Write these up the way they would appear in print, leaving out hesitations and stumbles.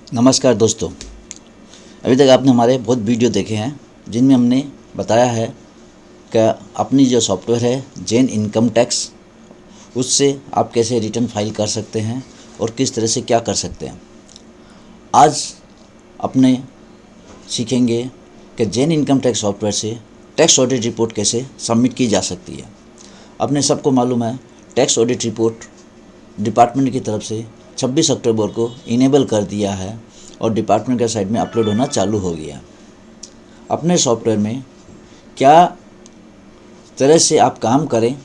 नमस्कार दोस्तों। अभी तक आपने हमारे बहुत वीडियो देखे हैं जिनमें हमने बताया है कि अपनी जो सॉफ्टवेयर है जैन इनकम टैक्स, उससे आप कैसे रिटर्न फाइल कर सकते हैं और किस तरह से क्या कर सकते हैं। आज अपने सीखेंगे कि जैन इनकम टैक्स सॉफ्टवेयर से टैक्स ऑडिट रिपोर्ट कैसे सबमिट की जा सकती है। अपने सबको मालूम है टैक्स ऑडिट रिपोर्ट डिपार्टमेंट की तरफ से 26 अक्टूबर को इनेबल कर दिया है और डिपार्टमेंट के साइट में अपलोड होना चालू हो गया। अपने सॉफ्टवेयर में क्या तरह से आप काम करें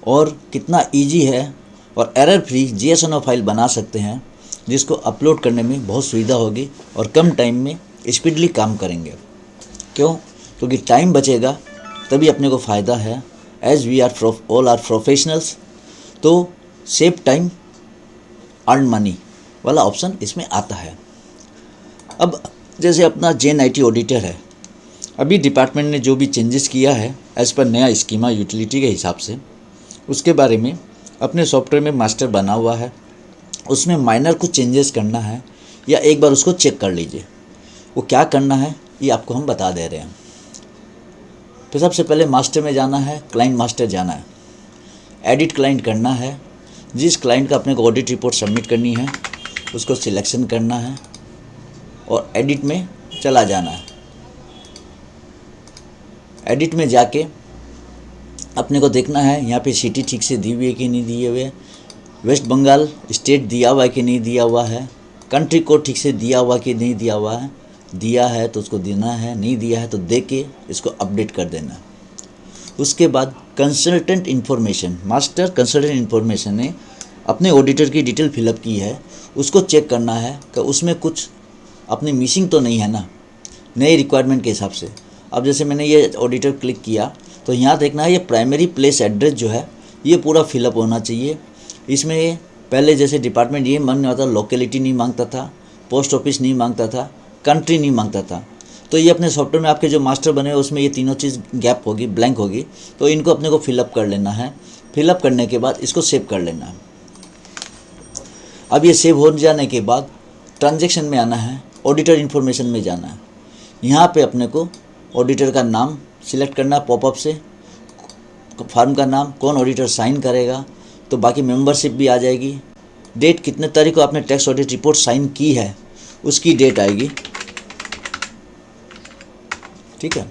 और कितना इजी है और एरर फ्री जीएसएनओ फाइल बना सकते हैं, जिसको अपलोड करने में बहुत सुविधा होगी और कम टाइम में स्पीडली काम करेंगे। क्यों? क्योंकि टाइम बचेगा तभी अपने को फ़ायदा है। As we are all are professionals, तो सेव टाइम अर्न मनी वाला ऑप्शन इसमें आता है। अब जैसे अपना जैन आईटी ऑडिटर है, अभी डिपार्टमेंट ने जो भी चेंजेस किया है एज पर नया स्कीमा यूटिलिटी के हिसाब से, उसके बारे में अपने सॉफ्टवेयर में मास्टर बना हुआ है। उसमें माइनर कुछ चेंजेस करना है या एक बार उसको चेक कर लीजिए। वो क्या करना है ये आपको हम बता दे रहे हैं। तो सबसे पहले मास्टर में जाना है, क्लाइंट मास्टर जाना है, एडिट क्लाइंट करना है। जिस क्लाइंट का अपने को ऑडिट रिपोर्ट सबमिट करनी है उसको सिलेक्शन करना है और एडिट में चला जाना है। एडिट में जाके अपने को देखना है यहाँ पे सिटी ठीक से दी हुई है कि नहीं दी हुई है, वेस्ट बंगाल स्टेट दिया हुआ है कि नहीं दिया हुआ है, कंट्री कोड ठीक से दिया हुआ कि नहीं दिया हुआ है। दिया है तो उसको देना है, नहीं दिया है तो दे के इसको अपडेट कर देना। उसके बाद consultant information, master consultant information ने अपने ऑडिटर की डिटेल फिलअप की है, उसको चेक करना है कि उसमें कुछ अपनी मिसिंग तो नहीं है ना, नए रिक्वायरमेंट के हिसाब से। अब जैसे मैंने ये ऑडिटर क्लिक किया तो यहाँ देखना है ये प्राइमरी प्लेस एड्रेस जो है ये पूरा फिलअप होना चाहिए। इसमें पहले जैसे डिपार्टमेंट ये मांगने वाला था, लोकेलिटी नहीं मांगता था, पोस्ट ऑफिस नहीं मांगता था, कंट्री नहीं मांगता था। तो ये अपने सॉफ्टवेयर में आपके जो मास्टर बने हैं उसमें ये तीनों चीज़ गैप होगी, ब्लैंक होगी, तो इनको अपने को फिलअप कर लेना है। फिलअप करने के बाद इसको सेव कर लेना है। अब ये सेव हो जाने के बाद ट्रांजैक्शन में आना है, ऑडिटर इन्फॉर्मेशन में जाना है। यहाँ पे अपने को ऑडिटर का नाम सिलेक्ट करना है पॉपअप से, फर्म का नाम, कौन ऑडिटर साइन करेगा, तो बाकी मेंबरशिप भी आ जाएगी। डेट कितने तारीख को आपने टैक्स ऑडिट रिपोर्ट साइन की है उसकी डेट आएगी, ठीक है।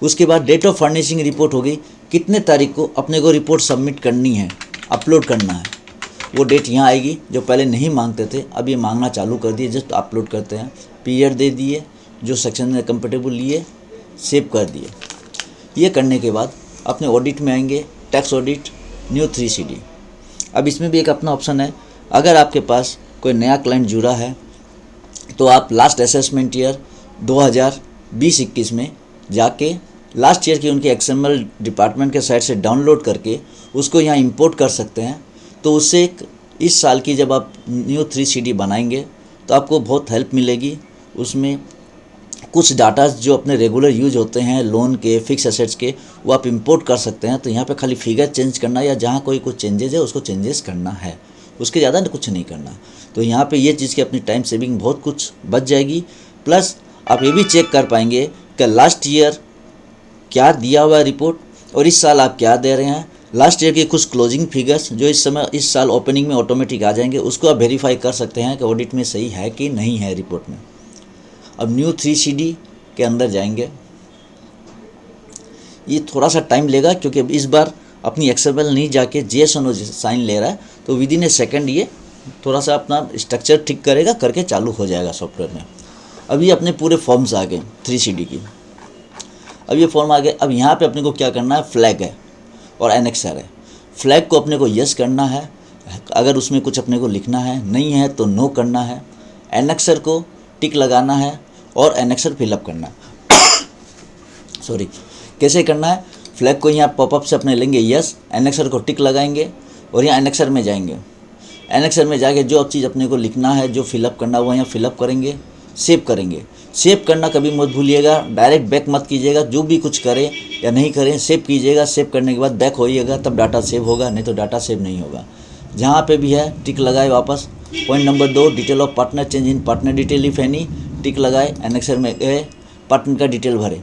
उसके बाद डेट ऑफ फर्निशिंग रिपोर्ट होगी, कितने तारीख को अपने को रिपोर्ट सबमिट करनी है, अपलोड करना है, वो डेट यहाँ आएगी। जो पहले नहीं मांगते थे अब ये मांगना चालू कर दिए, जस्ट अपलोड करते हैं। पीरियड दे दिए, जो सेक्शन में कंफर्टेबल लिए, सेव कर दिए। ये करने के बाद अपने ऑडिट में आएंगे, टैक्स ऑडिट न्यू 3CD। अब इसमें भी एक अपना ऑप्शन है, अगर आपके पास कोई नया क्लाइंट जुड़ा है तो आप लास्ट असेसमेंट ईयर 2020-21 में जाके लास्ट ईयर की उनकी XML डिपार्टमेंट के साइट से डाउनलोड करके उसको यहाँ इंपोर्ट कर सकते हैं। तो उससे इस साल की जब आप न्यू 3CD बनाएंगे तो आपको बहुत हेल्प मिलेगी। उसमें कुछ डाटा जो अपने रेगुलर यूज होते हैं लोन के, फिक्स एसेट्स के, वो आप इंपोर्ट कर सकते हैं। तो यहाँ पे खाली फिगर चेंज करना या जहाँ कोई कुछ चेंजेस है उसको चेंजेस करना है, उसके ज़्यादा कुछ नहीं करना। तो यहाँ पे ये चीज़ की अपनी टाइम सेविंग बहुत कुछ बच जाएगी। प्लस आप ये भी चेक कर पाएंगे कि लास्ट ईयर क्या दिया हुआ है रिपोर्ट और इस साल आप क्या दे रहे हैं। लास्ट ईयर के कुछ क्लोजिंग फिगर्स जो इस साल ओपनिंग में ऑटोमेटिक आ जाएंगे, उसको आप वेरीफाई कर सकते हैं कि ऑडिट में सही है कि नहीं है रिपोर्ट में। अब न्यू 3CD के अंदर जाएंगे, ये थोड़ा सा टाइम लेगा क्योंकि अब इस बार अपनी XML नहीं जाके जीएसएनओ साइन ले रहा है, तो विद इन ए सेकेंड ये थोड़ा सा अपना स्ट्रक्चर ठीक करेगा, करके चालू हो जाएगा सॉफ्टवेयर में। अब ये अपने पूरे फॉर्म्स आ गए 3CD की। अब ये फॉर्म आ गए। अब यहाँ पे अपने को क्या करना है, फ्लैग है और एनेक्सर है। फ्लैग को अपने को यस करना है अगर उसमें कुछ अपने को लिखना है, नहीं है तो नो करना है। एनेक्सर को टिक लगाना है और एनेक्सर फिलअप करना है। सॉरी, कैसे करना है, फ्लैग को यहाँ पॉपअप से अपने लेंगे यस, एनेक्सर को टिक लगाएंगे और यहाँ एनेक्सर में जाएंगे। एनेक्सर में जाके जो चीज़ अपने को लिखना है, जो फिलअप करना है वो यहाँ फिलअप करेंगे, सेव करेंगे। सेव करना कभी मत भूलिएगा, डायरेक्ट बैक मत कीजिएगा, जो भी कुछ करें या नहीं करें सेव कीजिएगा। सेव करने के बाद बैक होइएगा तब डाटा सेव होगा, नहीं तो डाटा सेव नहीं होगा। जहाँ पे भी है टिक लगाए वापस point number 2, detail of partner, change in partner detail if any, tick लगाए, एनेक्सर में गए, पार्टनर का डिटेल भरे।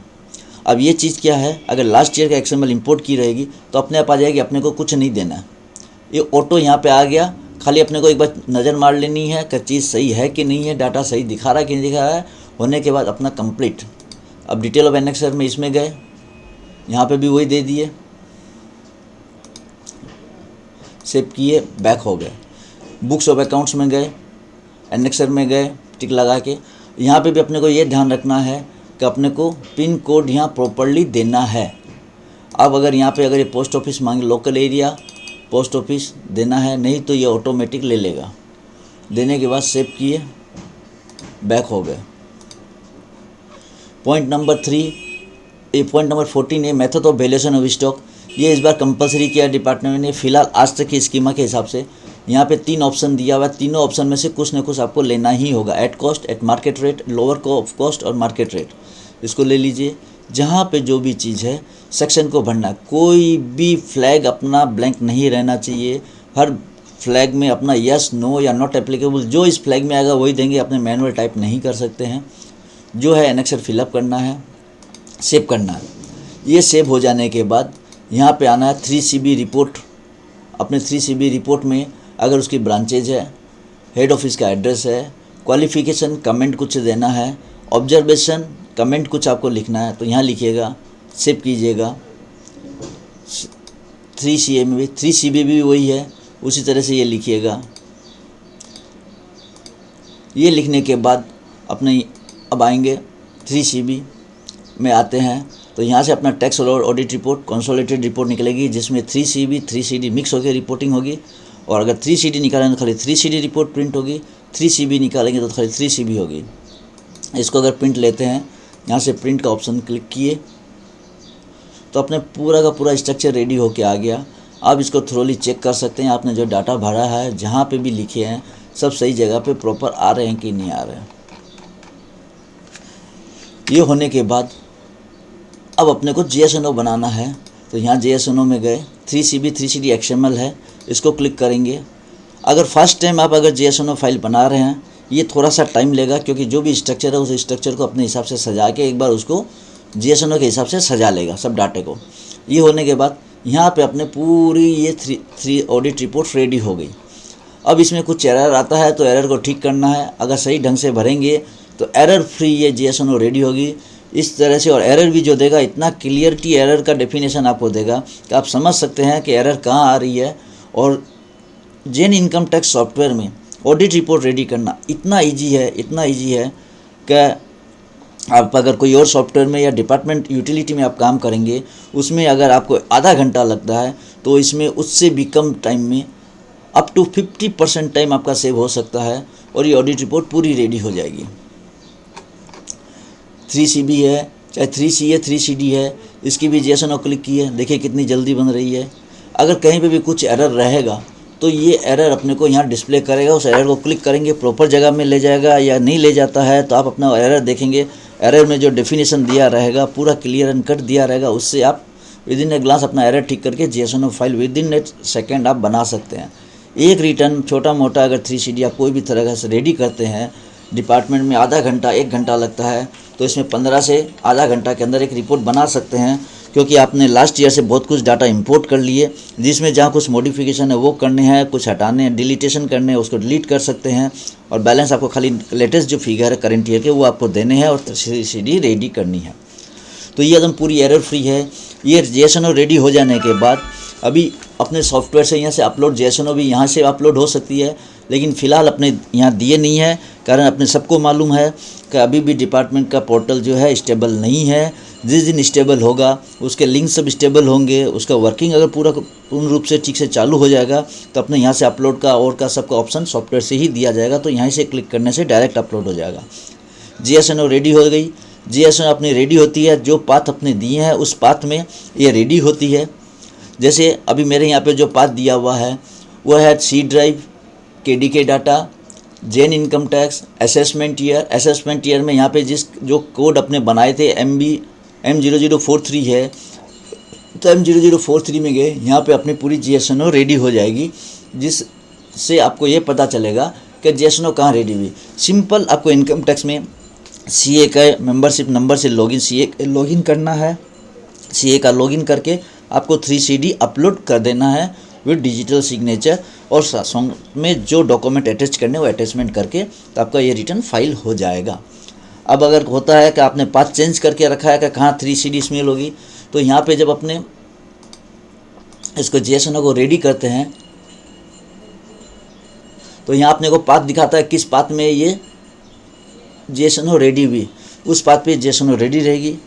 अब ये चीज़ क्या है, अगर लास्ट ईयर का एक्सएमएल इंपोर्ट की रहेगी तो अपने आप आ जाएगी, अपने को कुछ नहीं देना है, ये ऑटो यहाँ पे आ गया। खाली अपने को एक बार नज़र मार लेनी है कि चीज़ सही है कि नहीं है, डाटा सही दिखा रहा है कि नहीं दिखा रहा है, होने के बाद अपना कंप्लीट। अब डिटेल ऑफ एनेक्सर में इसमें गए, यहाँ पे भी वही दे दिए, सेव किए, बैक हो गए। बुक्स ऑफ अकाउंट्स में गए, एनेक्सर में गए, टिक लगा के। यहाँ पे भी अपने को ये ध्यान रखना है कि अपने को पिन कोड यहाँ प्रॉपरली देना है। अब अगर यहाँ पे अगर ये पोस्ट ऑफिस मांगे, लोकल एरिया पोस्ट ऑफिस देना है, नहीं तो ये ऑटोमेटिक ले लेगा। देने के बाद सेव किए, बैक हो गए। पॉइंट नंबर 14 है method of valuation of stock. ये इस बार कंपलसरी किया डिपार्टमेंट ने, फिलहाल आज तक की स्कीमा के हिसाब से। यहाँ पे 3 ऑप्शन दिया हुआ है, तीनों ऑप्शन में से कुछ न कुछ आपको लेना ही होगा। At cost, eight market rate, lower cost और मार्केट रेट, इसको ले लीजिए। जहाँ पे जो भी चीज़ है सेक्शन को भरना, कोई भी फ्लैग अपना ब्लैंक नहीं रहना चाहिए। हर फ्लैग में अपना यस, नो या नॉट एप्लीकेबल, जो इस फ्लैग में आएगा वही देंगे, अपने मैनुअल टाइप नहीं कर सकते हैं। जो है एनेक्सर फिलअप करना है, सेव करना है। ये सेव हो जाने के बाद यहाँ पे आना है 3CB रिपोर्ट। अपने 3CB रिपोर्ट में अगर उसकी ब्रांचेज है, हेड ऑफिस का एड्रेस है, क्वालिफ़िकेशन कमेंट कुछ देना है, ऑब्जर्वेशन कमेंट कुछ आपको लिखना है तो यहाँ लिखिएगा, सेव कीजिएगा। 3CA में भी 3CB भी वही है, उसी तरह से ये लिखिएगा। ये लिखने के बाद अपने अब आएंगे 3CB में आते हैं तो यहाँ से अपना टैक्स और ऑडिट रिपोर्ट, कंसोलिडेटेड रिपोर्ट निकलेगी, जिसमें 3CB 3CD मिक्स होकर रिपोर्टिंग होगी। और अगर 3CD निकालेंगे तो खाली 3CD रिपोर्ट प्रिंट होगी, 3CB निकालेंगे तो खाली 3CB होगी। इसको अगर प्रिंट लेते हैं, यहाँ से प्रिंट का ऑप्शन क्लिक किए तो अपने पूरा का पूरा स्ट्रक्चर रेडी होके आ गया। आप इसको थ्रोली चेक कर सकते हैं, आपने जो डाटा भरा है, जहाँ पे भी लिखे हैं, सब सही जगह पे प्रॉपर आ रहे हैं कि नहीं आ रहे हैं। ये होने के बाद अब अपने को JSNO बनाना है तो यहाँ JSNO में गए, 3CB 3CD XML है, इसको क्लिक करेंगे। अगर फर्स्ट टाइम आप अगर JSNO फाइल बना रहे हैं, ये थोड़ा सा टाइम लेगा, क्योंकि जो भी स्ट्रक्चर है उस स्ट्रक्चर को अपने हिसाब से सजा के एक बार उसको JSNO के हिसाब से सजा लेगा सब डाटे को। ये होने के बाद यहाँ पे अपने पूरी ये 3 ऑडिट रिपोर्ट रेडी हो गई। अब इसमें कुछ एरर आता है तो एरर को ठीक करना है। अगर सही ढंग से भरेंगे तो एरर फ्री ये JSNO रेडी होगी इस तरह से। और एरर भी जो देगा, इतना क्लियरिटी एरर का डेफिनेशन आपको देगा कि आप समझ सकते हैं कि एरर कहाँ आ रही है। और जैन इनकम टैक्स सॉफ्टवेयर में ऑडिट रिपोर्ट रेडी करना इतना ईजी है कि आप अगर कोई और सॉफ्टवेयर में या डिपार्टमेंट यूटिलिटी में आप काम करेंगे, उसमें अगर आपको आधा घंटा लगता है तो इसमें उससे भी कम टाइम में अप टू 50% टाइम आपका सेव हो सकता है और ये ऑडिट रिपोर्ट पूरी रेडी हो जाएगी। 3CB है, चाहे 3CA 3CD है, इसकी भी JSNO क्लिक की है, देखिए कितनी जल्दी बन रही है। अगर कहीं पे भी कुछ एरर रहेगा तो ये एरर अपने को यहाँ डिस्प्ले करेगा, उस एरर को क्लिक करेंगे, प्रॉपर जगह में ले जाएगा। या नहीं ले जाता है तो आप अपना एरर देखेंगे, एरर में जो डेफिनेशन दिया रहेगा पूरा क्लियर एंड कट दिया रहेगा, उससे आप विद इन ए ग्लांस अपना एरर ठीक करके JSNO file with in A second आप बना सकते हैं। एक रिटर्न छोटा मोटा अगर 3CD आप कोई भी तरह से रेडी करते हैं, डिपार्टमेंट में आधा घंटा 1 घंटा लगता है, तो इसमें 15 से आधा घंटा के अंदर एक रिपोर्ट बना सकते हैं। क्योंकि आपने लास्ट ईयर से बहुत कुछ डाटा इंपोर्ट कर लिए, जिसमें जहाँ कुछ मॉडिफिकेशन है वो करने हैं, कुछ हटाने हैं, डिलीटेशन करने हैं, उसको डिलीट कर सकते हैं। और बैलेंस आपको खाली लेटेस्ट जो फिगर है करंट ईयर के वो आपको देने हैं और 3CD रेडी करनी है। तो ये एकदम पूरी एरर फ्री है। ये JSNO रेडी हो जाने के बाद अभी अपने सॉफ्टवेयर से यहाँ से अपलोड JSNO भी यहाँ से अपलोड हो सकती है, लेकिन फ़िलहाल अपने यहाँ दिए नहीं है, कारण अपने सबको मालूम है कि अभी भी डिपार्टमेंट का पोर्टल जो है स्टेबल नहीं है। जिस दिन स्टेबल होगा उसके लिंक सब स्टेबल होंगे, उसका वर्किंग अगर पूर्ण रूप से ठीक से चालू हो जाएगा तो अपने यहाँ से अपलोड का और का सबका ऑप्शन सॉफ्टवेयर से ही दिया जाएगा, तो यहाँ से क्लिक करने से डायरेक्ट अपलोड हो जाएगा। JSNO रेडी हो गई। JSNO अपनी रेडी होती है, जो पाथ अपने दिए हैं उस पाथ में ये रेडी होती है। जैसे अभी मेरे यहाँ पे जो पाथ दिया हुआ है वो है C drive, KDK data, Jain income tax, assessment year में यहाँ पे जो कोड अपने बनाए थे M0043 है, तो M0043 में गए, यहाँ पे अपनी पूरी JSNO रेडी हो जाएगी, जिससे आपको ये पता चलेगा कि जेएसएनओ कहाँ रेडी हुई। सिंपल आपको इनकम टैक्स में सीए का मेंबरशिप नंबर से लॉगिन सीए लॉगिन करना है। सीए का लॉगिन करके आपको 3CD अपलोड कर देना है विद डिजिटल सिग्नेचर, और सॉन्ग में जो डॉक्यूमेंट अटैच करने वो अटैचमेंट करके तो आपका ये रिटर्न फाइल हो जाएगा। अब अगर होता है कि आपने पाथ चेंज करके रखा है कि कहाँ 3CD इसमेल होगी, तो यहाँ पे जब अपने इसको जेएसएनओ को रेडी करते हैं तो यहाँ अपने को पाथ दिखाता है किस पाथ में ये जेएसएनओ रेडी हुई, उस पाथ पे जेएसएनओ रेडी रहेगी।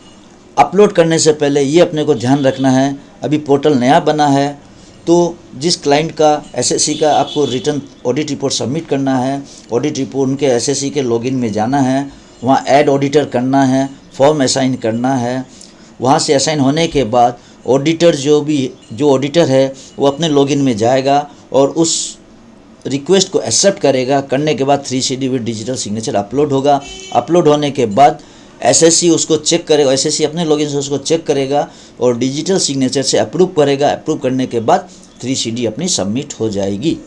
अपलोड करने से पहले ये अपने को ध्यान रखना है, अभी पोर्टल नया बना है तो जिस क्लाइंट का एसएससी का आपको रिटर्न ऑडिट रिपोर्ट सबमिट करना है, ऑडिट रिपोर्ट उनके एसएससी के लॉगिन में जाना है, वहाँ ऐड ऑडिटर करना है, फॉर्म असाइन करना है। वहाँ से असाइन होने के बाद ऑडिटर जो ऑडिटर है वो अपने लॉगिन में जाएगा और उस रिक्वेस्ट को एक्सेप्ट करेगा। करने के बाद 3CD with digital signature upload होगा। अपलोड होने के बाद एसएससी उसको चेक करेगा, एसएससी अपने लॉगिन से उसको चेक करेगा और डिजिटल सिग्नेचर से अप्रूव करेगा। अप्रूव करने के बाद 3CD अपनी सबमिट हो जाएगी।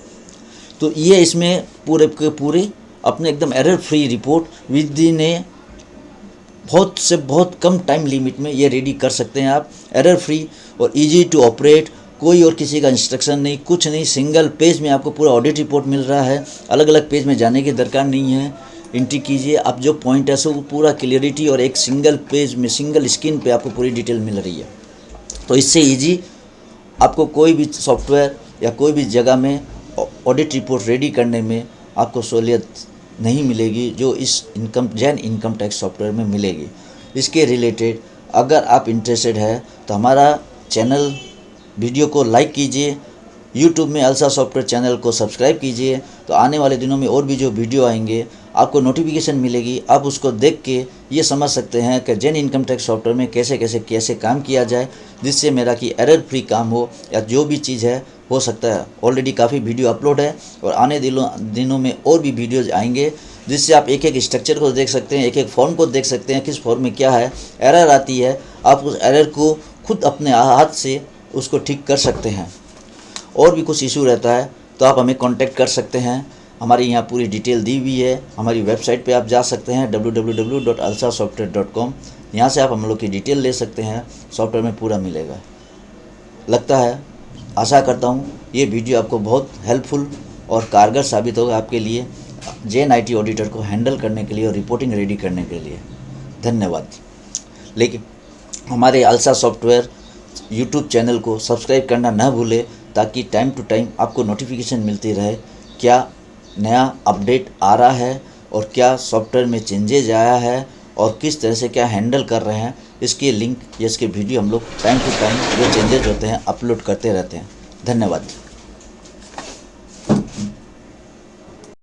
तो ये इसमें पूरे के पूरे अपने एकदम error free report within a बहुत से बहुत कम टाइम लिमिट में ये रेडी कर सकते हैं आप, एरर फ्री और इजी टू ऑपरेट। कोई और किसी का इंस्ट्रक्शन नहीं, कुछ नहीं, सिंगल पेज में आपको पूरा ऑडिट रिपोर्ट मिल रहा है। अलग अलग पेज में जाने की दरकार नहीं है। एंट्री कीजिए, आप जो पॉइंट है सो पूरा क्लियरिटी और एक सिंगल पेज में सिंगल स्क्रीन पे आपको पूरी डिटेल मिल रही है। तो इससे इजी आपको कोई भी सॉफ्टवेयर या कोई भी जगह में ऑडिट रिपोर्ट रेडी करने में आपको सहूलियत नहीं मिलेगी जो इस जैन इनकम टैक्स सॉफ्टवेयर में मिलेगी। इसके रिलेटेड अगर आप इंटरेस्टेड है तो हमारा चैनल वीडियो को लाइक कीजिए, यूट्यूब में अलसा सॉफ्टवेयर चैनल को सब्सक्राइब कीजिए। तो आने वाले दिनों में और भी जो वीडियो आएंगे आपको नोटिफिकेशन मिलेगी। आप उसको देख के ये समझ सकते हैं कि जैन इनकम टैक्स सॉफ्टवेयर में कैसे काम किया जाए, जिससे मेरा कि एरर फ्री काम हो या जो भी चीज़ है हो सकता है। ऑलरेडी काफ़ी वीडियो अपलोड है और आने दिनों में और भी वीडियोज़ आएंगे जिससे आप एक एक स्ट्रक्चर को देख सकते हैं, एक एक फॉर्म को देख सकते हैं, किस फॉर्म में क्या है, एरर आती है, आप उस एरर को खुद अपने हाथ से उसको ठीक कर सकते हैं। और भी कुछ इशू रहता है तो आप हमें कांटेक्ट कर सकते हैं। हमारी यहाँ पूरी डिटेल दी हुई है, हमारी वेबसाइट पे आप जा सकते हैं www.alsasoftware.com। यहाँ से आप हम लोग की डिटेल ले सकते हैं, सॉफ्टवेयर में पूरा मिलेगा। लगता है, आशा करता हूँ ये वीडियो आपको बहुत हेल्पफुल और कारगर साबित होगा आपके लिए जैन IT ऑडिटर को हैंडल करने के लिए और रिपोर्टिंग रेडी करने के लिए। धन्यवाद। लेकिन हमारे अलसा सॉफ्टवेयर यूट्यूब चैनल को सब्सक्राइब करना न भूलें ताकि टाइम टू टाइम आपको नोटिफिकेशन मिलती रहे क्या नया अपडेट आ रहा है और क्या सॉफ्टवेयर में चेंजेज आया है और किस तरह से क्या हैंडल कर रहे हैं। इसके लिंक या इसके वीडियो हम लोग टाइम टू टाइम जो चेंजेज होते हैं अपलोड करते रहते हैं। धन्यवाद।